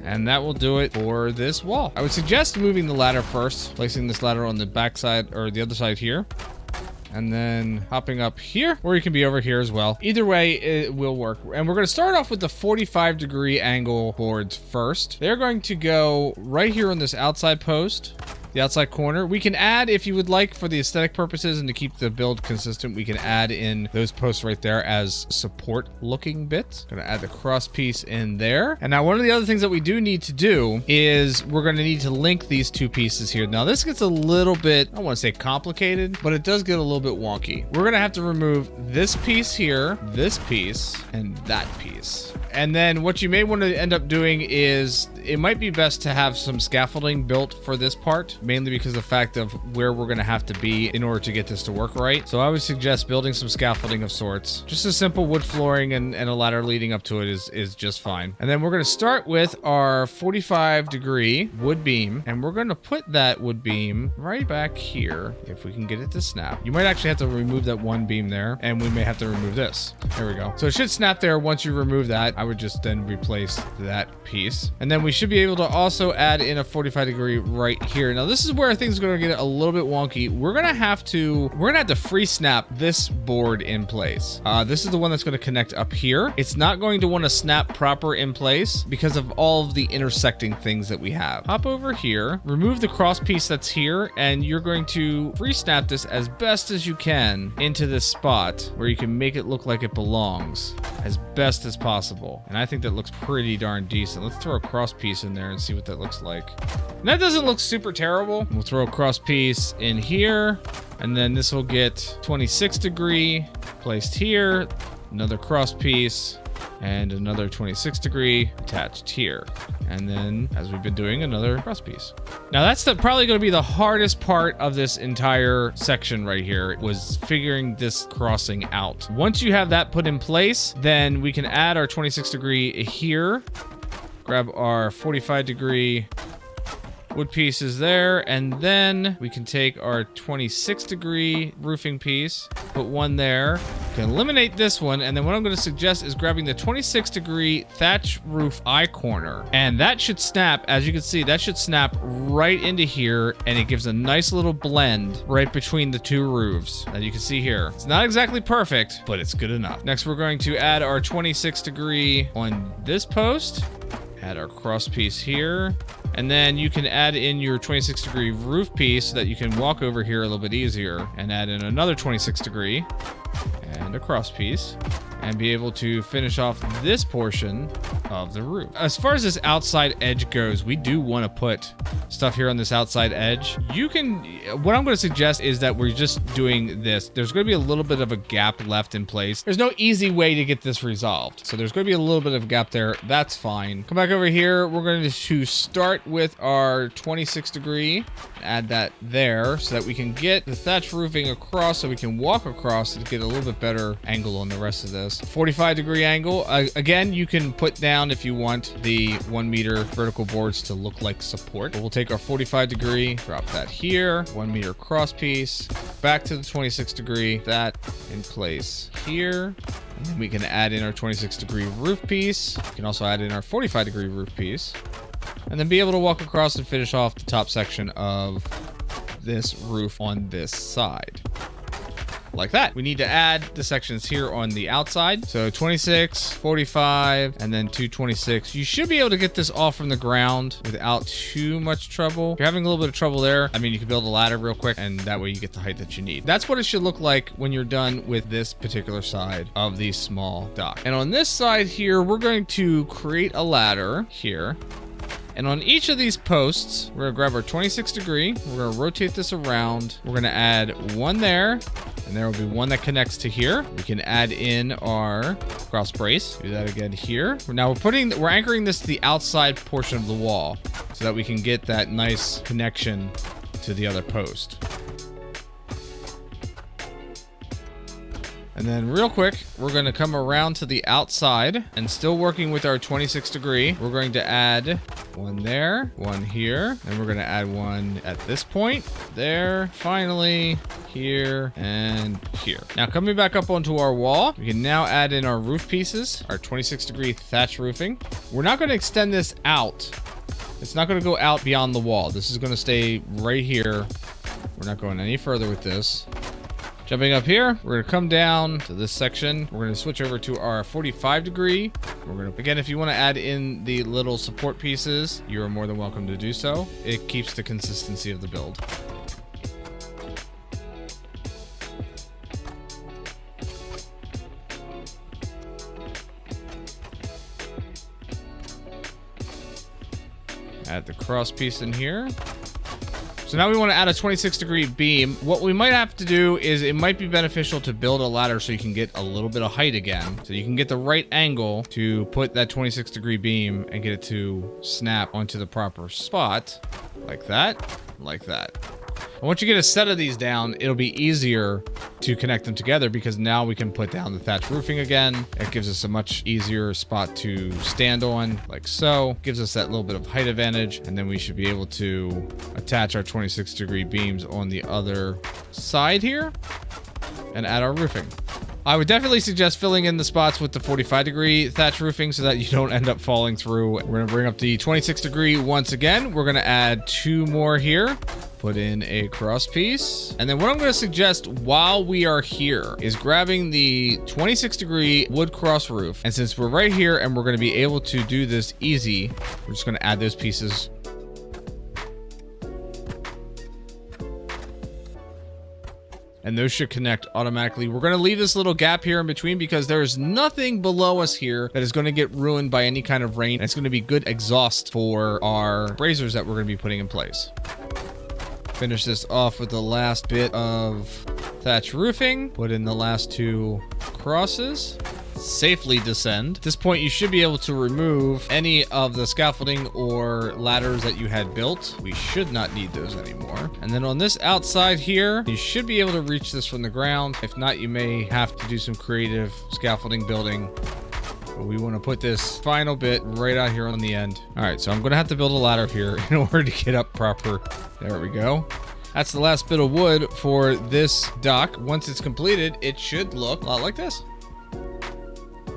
A: And that will do it for this wall. I would suggest moving the ladder first, placing this ladder on the back side or the other side here. And then hopping up here, or you can be over here as well. Either way, it will work. And we're going to start off with the 45-degree angle boards first. They're going to go right here on this outside post, the outside corner. We can add, if you would like, for the aesthetic purposes and to keep the build consistent, we can add in those posts right there as support looking bits. Gonna add the cross piece in there. And now one of the other things that we do need to do is we're gonna need to link these 2 pieces here. Now this gets a little bit, I don't want to say complicated, but it does get a little bit wonky. We're gonna have to remove this piece here, this piece, and that piece. And then what you may want to end up doing is it might be best to have some scaffolding built for this part, mainly because of the fact of where we're going to have to be in order to get this to work right. So I would suggest building some scaffolding of sorts. Just a simple wood flooring and a ladder leading up to it is just fine. And then we're going to start with our 45-degree wood beam, and we're going to put that wood beam right back here if we can get it to snap. You might actually have to remove that one beam there, and we may have to remove this. There we go. So it should snap there once you remove that. I would just then replace that piece. And then we should be able to also add in a 45-degree right here. Now this is where things are going to get a little bit wonky. We're going to have to free snap this board in place. This is the one that's going to connect up here. It's not going to want to snap proper in place because of all of the intersecting things that we have. Hop over here, remove the cross piece that's here, and you're going to free snap this as best as you can into this spot where you can make it look like it belongs as best as possible. And I think that looks pretty darn decent. Let's throw a cross piece in there and see what that looks like. And that doesn't look super terrible. We'll throw a cross piece in here, and then this will get 26 degree placed here, another cross piece, and another 26 degree attached here. And then, as we've been doing, another cross piece. Now that's probably going to be the hardest part of this entire section right here, was figuring this crossing out. Once you have that put in place, then we can add our 26 degree here, grab our 45 degree wood pieces there, and then we can take our 26 degree roofing piece, put one there. We can eliminate this one, and then what I'm going to suggest is grabbing the 26 degree thatch roof eye corner, and that should snap. As you can see, that should snap right into here, and it gives a nice little blend right between the 2 roofs that you can see here. It's not exactly perfect, but it's good enough. Next, we're going to add our 26 degree on this post. Add our cross piece here. And then you can add in your 26-degree roof piece so that you can walk over here a little bit easier, and add in another 26-degree and a cross piece, and be able to finish off this portion of the roof. As far as this outside edge goes, we do want to put stuff here on this outside edge. What I'm going to suggest is that we're just doing this. There's going to be a little bit of a gap left in place. There's no easy way to get this resolved. So there's going to be a little bit of a gap there. That's fine. Come back over here. We're going to start with our 26-degree. Add that there so that we can get the thatch roofing across, so we can walk across to get a little bit better angle on the rest of this. 45-degree angle. Again, you can put down, if you want, the 1 meter vertical boards to look like support. But we'll take our 45-degree, drop that here, 1 meter cross piece, back to the 26-degree, that in place here. And then we can add in our 26-degree roof piece. We can also add in our 45-degree roof piece. And then be able to walk across and finish off the top section of this roof on this side. Like that. We need to add the sections here on the outside. So 26, 45, and then 226. You should be able to get this off from the ground without too much trouble. If you're having a little bit of trouble there, I mean, you can build a ladder real quick, and that way you get the height that you need. That's what it should look like when you're done with this particular side of the small dock. And on this side here, we're going to create a ladder here. And on each of these posts, we're gonna grab our 26-degree, we're gonna rotate this around, we're gonna add one there, and there will be one that connects to here. We can add in our cross brace, do that again here. Now we're anchoring this to the outside portion of the wall so that we can get that nice connection to the other post. And then real quick, we're going to come around to the outside, and still working with our 26-degree, we're going to add one there, one here, and we're going to add one at this point, there, finally, here, and here. Now coming back up onto our wall, we can now add in our roof pieces, our 26-degree thatch roofing. We're not going to extend this out. It's not going to go out beyond the wall. This is going to stay right here. We're not going any further with this. Jumping up here, we're going to come down to this section. We're going to switch over to our 45-degree. We're going to, again, if you want to add in the little support pieces, you are more than welcome to do so. It keeps the consistency of the build. Add the cross piece in here. So now we want to add a 26-degree beam. What we might have to do is it might be beneficial to build a ladder so you can get a little bit of height again. So you can get the right angle to put that 26-degree beam and get it to snap onto the proper spot. Like that, like that. And once you get a set of these down, it'll be easier to connect them together because now we can put down the thatch roofing again. It gives us a much easier spot to stand on, like so. Gives us that little bit of height advantage, and then we should be able to attach our 26-degree beams on the other side here and add our roofing. I would definitely suggest filling in the spots with the 45-degree thatch roofing so that you don't end up falling through. We're going to bring up the 26-degree once again. We're going to add two more here. Put in a cross piece. And then what I'm going to suggest while we are here is grabbing the 26-degree wood cross roof. And since we're right here and we're going to be able to do this easy, we're just going to add those pieces. And those should connect automatically. We're going to leave this little gap here in between because there's nothing below us here that is going to get ruined by any kind of rain. And it's going to be good exhaust for our braziers that we're going to be putting in place. Finish this off with the last bit of thatch roofing. Put in the last two crosses. Safely descend. At this point, you should be able to remove any of the scaffolding or ladders that you had built. We should not need those anymore. And then on this outside here, you should be able to reach this from the ground. If not, you may have to do some creative scaffolding building. But we want to put this final bit right out here on the end. All right, so I'm going to have to build a ladder here in order to get up proper. There we go. That's the last bit of wood for this dock. Once it's completed, it should look a lot like this.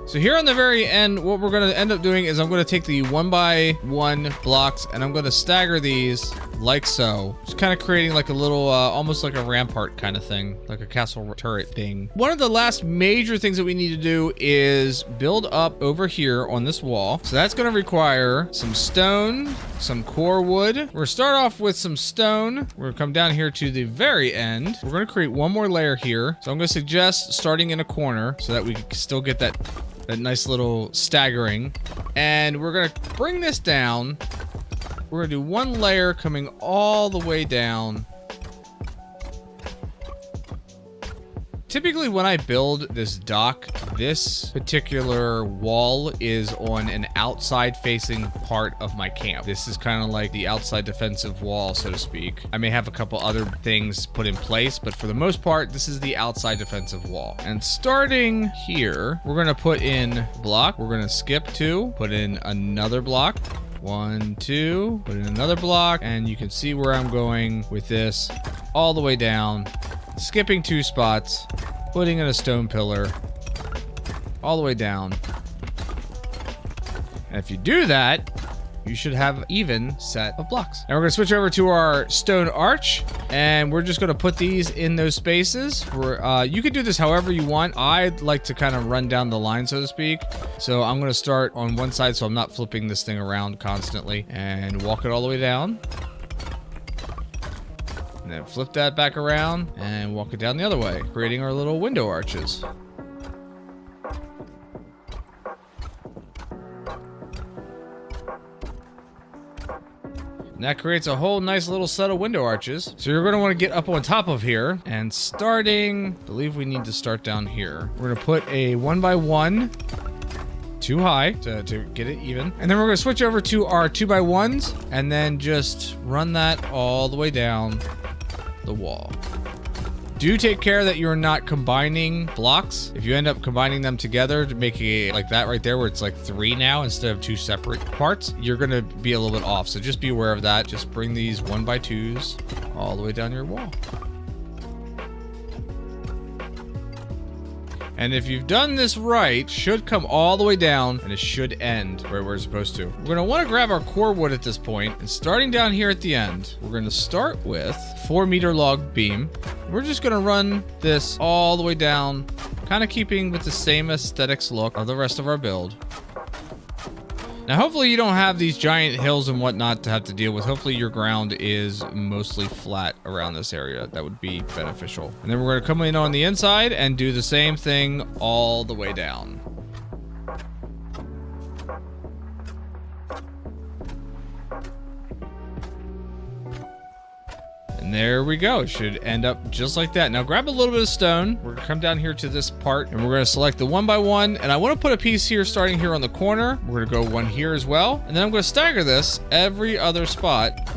A: So here on the very end, what we're going to end up doing is I'm going to take the 1x1 blocks and I'm going to stagger these like so. Just kind of creating like a little, almost like a rampart kind of thing, like a castle turret thing. One of the last major things that we need to do is build up over here on this wall. So that's going to require some stone, some core wood. We're going to start off with some stone. We're going to come down here to the very end. We're going to create one more layer here. So I'm going to suggest starting in a corner so that we can still get that nice little staggering. And we're going to bring this down. We're going to do one layer coming all the way down. Typically when I build this dock, this particular wall is on an outside facing part of my camp. This is kind of like the outside defensive wall, so to speak. I may have a couple other things put in place, but for the most part, this is the outside defensive wall. And starting here, we're going to put in block. We're going to skip 2, put in another block. 1, 2, put in another block, and you can see where I'm going with this all the way down. Skipping 2 spots, putting in a stone pillar, all the way down. And if you do that, you should have an even set of blocks. Now we're going to switch over to our stone arch, and we're just going to put these in those spaces. You can do this however you want. I'd like to kind of run down the line, so to speak. So I'm going to start on one side so I'm not flipping this thing around constantly, and walk it all the way down. And then flip that back around and walk it down the other way, creating our little window arches. And that creates a whole nice little set of window arches. So you're going to want to get up on top of here, and starting, I believe we need to start down here. We're going to put a 1x1 too high to get it even. And then we're going to switch over to our 2x1s and then just run that all the way down the wall. Do take care that you're not combining blocks. If you end up combining them together to make it like that right there, where it's like 3 now instead of 2 separate parts, you're going to be a little bit off. So just be aware of that. Just bring these 1x2s all the way down your wall. And if you've done this right, it should come all the way down and it should end where we're supposed to. We're going to want to grab our core wood at this point, and starting down here at the end, we're going to start with 4-meter log beam. We're just going to run this all the way down, kind of keeping with the same aesthetics look of the rest of our build. Now, hopefully you don't have these giant hills and whatnot to have to deal with. Hopefully your ground is mostly flat around this area. That would be beneficial. And then we're going to come in on the inside and do the same thing all the way down. And there we go. It should end up just like that. Now grab a little bit of stone. We're gonna come down here to this part and we're gonna select the 1x1. And I want to put a piece here starting here on the corner. We're gonna go one here as well. And then I'm gonna stagger this every other spot.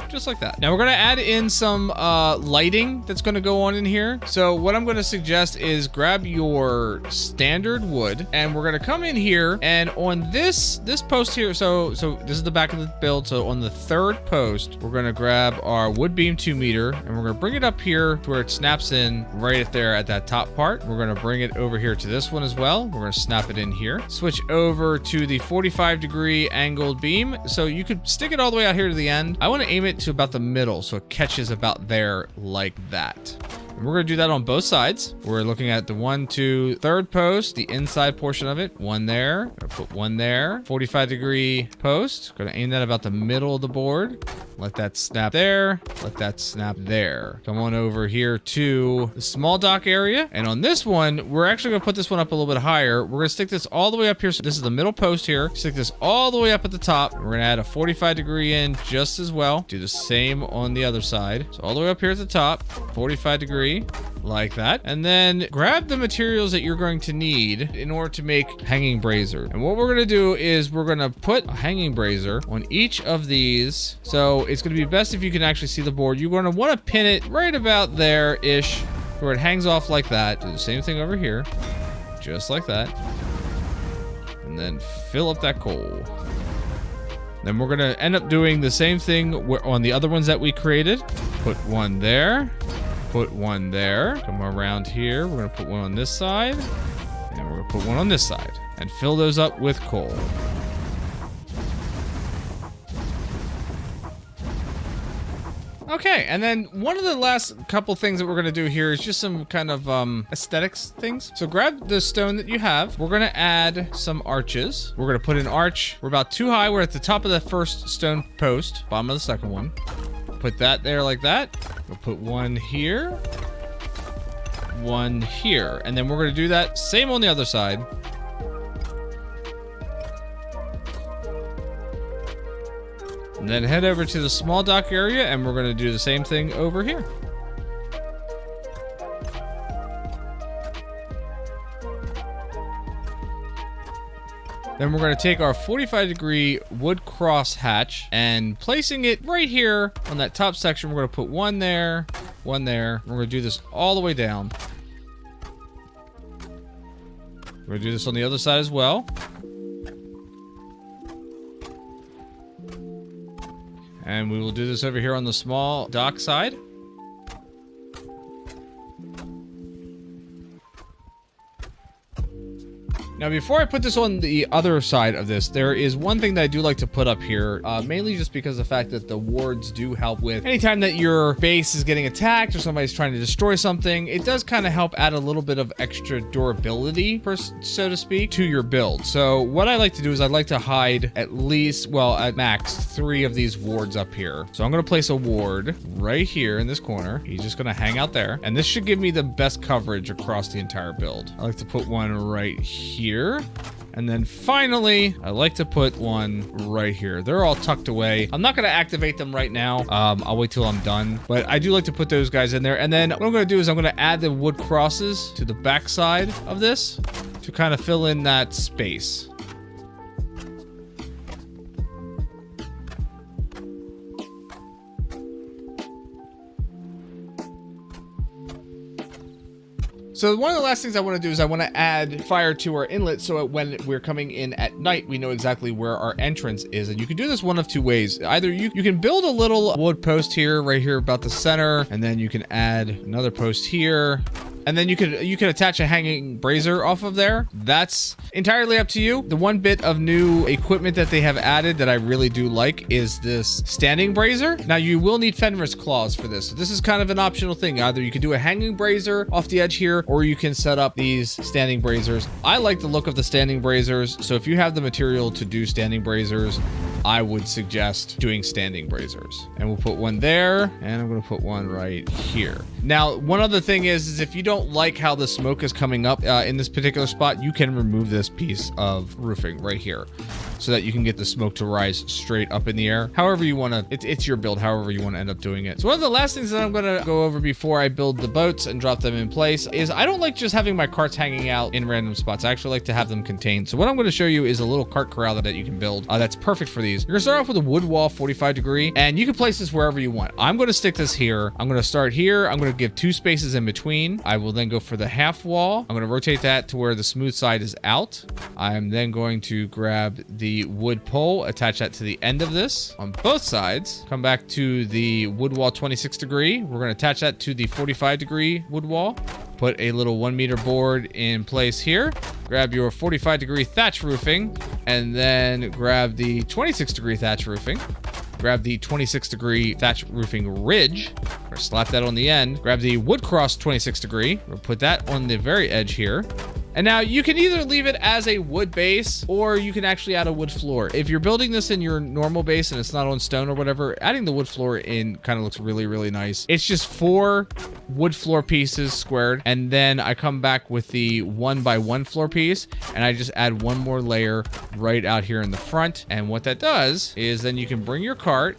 A: Just like that. Now we're going to add in some lighting that's going to go on in here. So what I'm going to suggest is grab your standard wood, and we're going to come in here, and on this post here, so this is the back of the build. So on the 3rd post, we're going to grab our wood beam 2-meter, and we're going to bring it up here to where it snaps in right there at that top part. We're going to bring it over here to this one as well. We're going to snap it in here. Switch over to the 45-degree angled beam. So you could stick it all the way out here to the end. I want to aim it to about the middle so it catches about there like that. And we're going to do that on both sides. We're looking at the 1, 2, 3rd post, the inside portion of it. One there. Gonna put one there. 45-degree post. Going to aim that about the middle of the board. Let that snap there. Let that snap there. Come on over here to the small dock area. And on this one, we're actually going to put this one up a little bit higher. We're going to stick this all the way up here. So this is the middle post here. Stick this all the way up at the top. We're going to add a 45-degree in just as well. Do the same on the other side. So all the way up here at the top, 45-degree. Like that. And then grab the materials that you're going to need in order to make hanging brazier. And what we're going to do is we're going to put a hanging brazier on each of these. So it's going to be best if you can actually see the board. You're going to want to pin it right about there-ish where it hangs off like that. Do the same thing over here. Just like that. And then fill up that coal. Then we're going to end up doing the same thing on the other ones that we created. Put one there. Put one there. Come around here. We're going to put one on this side. And we're gonna put one on this side and fill those up with coal. Okay, and then one of the last couple things that we're gonna do here is just some kind of aesthetics things. So grab the stone that you have. We're gonna add some arches. We're gonna put an arch. We're about too high. We're at the top of the first stone post, bottom of the second one. Put that there like that. We'll put one here, one here, and then we're gonna do that same on the other side. And then head over to the small dock area, and we're going to do the same thing over here. Then we're going to take our 45-degree wood cross hatch and placing it right here on that top section. We're going to put one there, one there. We're going to do this all the way down. We're going to do this on the other side as well. And we will do this over here on the small dock side. Now, before I put this on the other side of this, there is one thing that I do like to put up here, mainly just because of the fact that the wards do help with anytime that your base is getting attacked or somebody's trying to destroy something. It does kind of help add a little bit of extra durability, so to speak, to your build. So what I like to do is I'd like to hide at least, well, at max 3 of these wards up here. So I'm going to place a ward right here in this corner. He's just going to hang out there. And this should give me the best coverage across the entire build. I like to put one right here. And then finally, I like to put one right here. They're all tucked away. I'm not going to activate them right now. I'll wait till I'm done. But I do like to put those guys in there. And then what I'm going to do is I'm going to add the wood crosses to the back side of this to kind of fill in that space. So one of the last things I want to do is I want to add fire to our inlet so that when we're coming in at night, we know exactly where our entrance is. And you can do this one of 2 ways. Either you can build a little wood post here, right here about the center, and then you can add another post here. And then you could attach a hanging brazier off of there. That's entirely up to you. The one bit of new equipment that they have added that I really do like is this standing brazier. Now you will need Fenris claws for this. So this is kind of an optional thing. Either you can do a hanging brazier off the edge here, or you can set up these standing braziers. I like the look of the standing braziers. So if you have the material to do standing braziers, I would suggest doing standing braziers. And we'll put one there, and I'm gonna put one right here. Now, one other thing is if you don't like how the smoke is coming up in this particular spot, you can remove this piece of roofing right here so that you can get the smoke to rise straight up in the air. However you want to, it's your build, however you want to end up doing it. So one of the last things that I'm going to go over before I build the boats and drop them in place is I don't like just having my carts hanging out in random spots. I actually like to have them contained. So what I'm going to show you is a little cart corral that you can build that's perfect for these. You're going to start off with a wood wall 45 degree, and you can place this wherever you want. I'm going to stick this here. I'm going to start here. I'm going to give 2 spaces in between. I will then go for the half wall. I'm going to rotate that to where the smooth side is out. I'm then going to grab the wood pole, attach that to the end of this on both sides. Come back to the wood wall 26 degree. We're going to attach that to the 45 degree wood wall. Put a little 1 meter board in place here. Grab your 45 degree thatch roofing, and then grab the 26 degree thatch roofing. Grab the 26 degree thatch roofing ridge, or slap that on the end. Grab the wood cross 26 degree. We'll put that on the very edge here. And now you can either leave it as a wood base, or you can actually add a wood floor. If you're building this in your normal base and it's not on stone or whatever, adding the wood floor in kind of looks really, really nice. It's just 4 wood floor pieces squared, and then I come back with the 1x1 floor piece, and I just add 1 more layer right out here in the front. And what that does is then you can bring your cart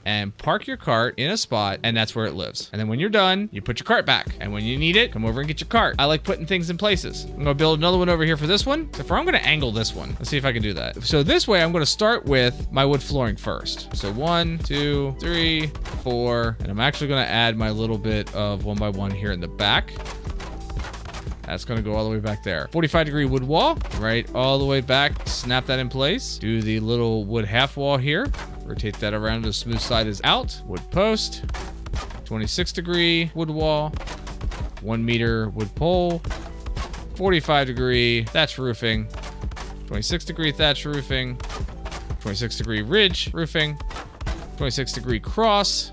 A: and park your cart in a spot, and that's where it lives. And then when you're done, you put your cart back, and when you need it, come over and get your cart. I like putting things in places. I'm gonna build another one over here for this one, except for I'm gonna angle this one. Let's see if I can do that. So this way, I'm gonna start with my wood flooring first. So 1, 2, 3, 4, and I'm actually gonna add my little bit of 1x1 here in the back. That's going to go all the way back there. 45 degree wood wall, right all the way back. Snap that in place. Do the little wood half wall here. Rotate that around. The smooth side is out. Wood post. 26 degree wood wall. 1 meter wood pole. 45 degree thatch roofing, 26 degree thatch roofing, 26 degree ridge roofing, 26 degree cross.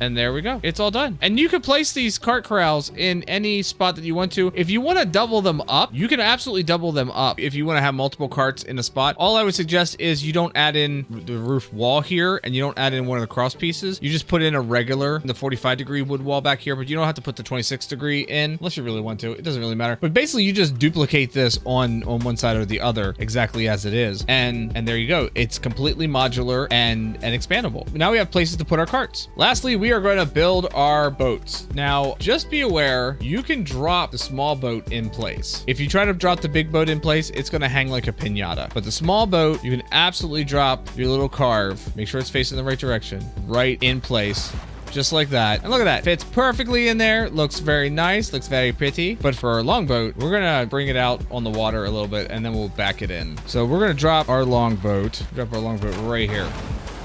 A: And there we go. It's all done. And you can place these cart corrals in any spot that you want to. If you want to double them up, you can absolutely double them up. If you want to have multiple carts in a spot, all I would suggest is you don't add in the roof wall here and you don't add in one of the cross pieces. You just put in a regular, the 45 degree wood wall back here, but you don't have to put the 26 degree in unless you really want to. It doesn't really matter. But basically you just duplicate this on one side or the other exactly as it is. And there you go. It's completely modular and expandable. Now we have places to put our carts. Lastly, we are going to build our boats. Now, just be aware, you can drop the small boat in place. If you try to drop the big boat in place, it's going to hang like a piñata. But the small boat, you can absolutely drop your little carve. Make sure it's facing the right direction. Right in place. Just like that. And look at that. Fits perfectly in there. Looks very nice. Looks very pretty. But for our longboat, we're going to bring it out on the water a little bit and then we'll back it in. So we're going to drop our longboat. Drop our longboat right here.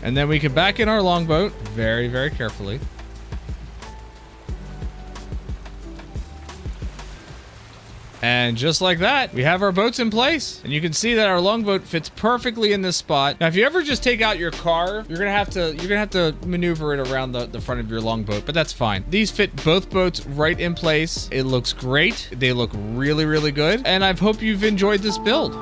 A: And then we can back in our longboat very, very carefully. And just like that, we have our boats in place. And you can see that our longboat fits perfectly in this spot. Now, if you ever just take out your car, you're gonna have to maneuver it around the front of your longboat, but that's fine. These fit both boats right in place. It looks great. They look really, really good. And I hope you've enjoyed this build.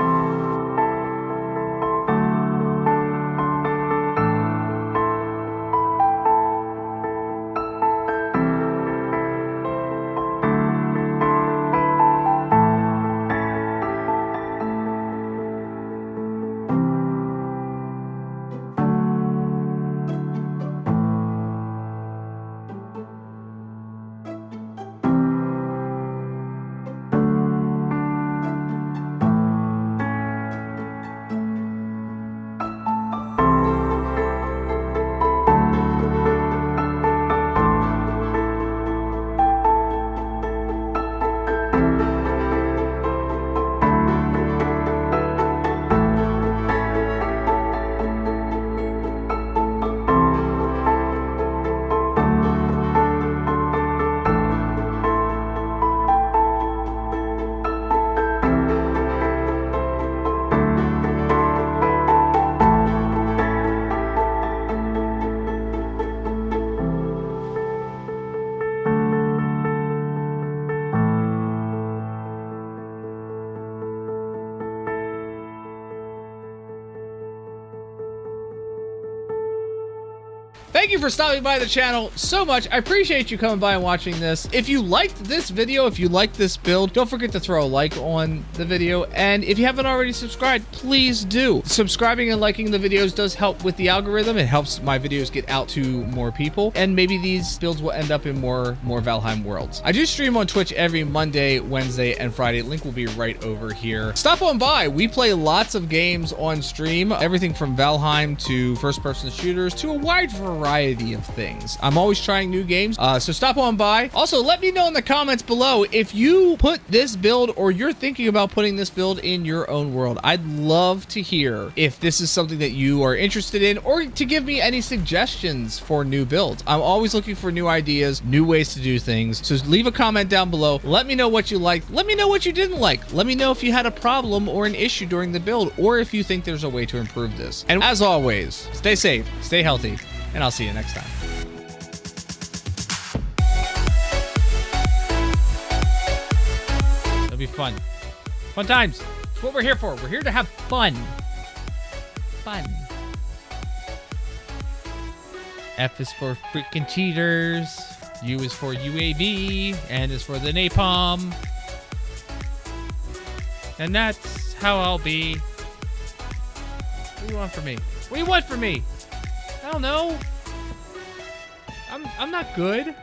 A: Thank you for stopping by the channel so much. I appreciate you coming by and watching this. If you liked this video, if you liked this build, don't forget to throw a like on the video. And if you haven't already subscribed, please do. Subscribing and liking the videos does help with the algorithm. It helps my videos get out to more people. And maybe these builds will end up in more Valheim worlds. I do stream on Twitch every Monday, Wednesday, and Friday. Link will be right over here. Stop on by. We play lots of games on stream. Everything from Valheim to first-person shooters to a wide variety of things. I'm always trying new games, so stop on by. Also, let me know in the comments below if you put this build or you're thinking about putting this build in your own world. I'd love to hear if this is something that you are interested in or to give me any suggestions for new builds. I'm always looking for new ideas, new ways to do things. So leave a comment down below. Let me know what you liked. Let me know what you didn't like. Let me know if you had a problem or an issue during the build or if you think there's a way to improve this. And as always, stay safe, stay healthy, and I'll see you next time. It'll be fun. Fun times. That's what we're here for. We're here to have fun. Fun. F is for freaking cheaters. U is for UAV. N is for the napalm. And that's how I'll be. What do you want from me? What do you want from me? I don't know. I'm not good.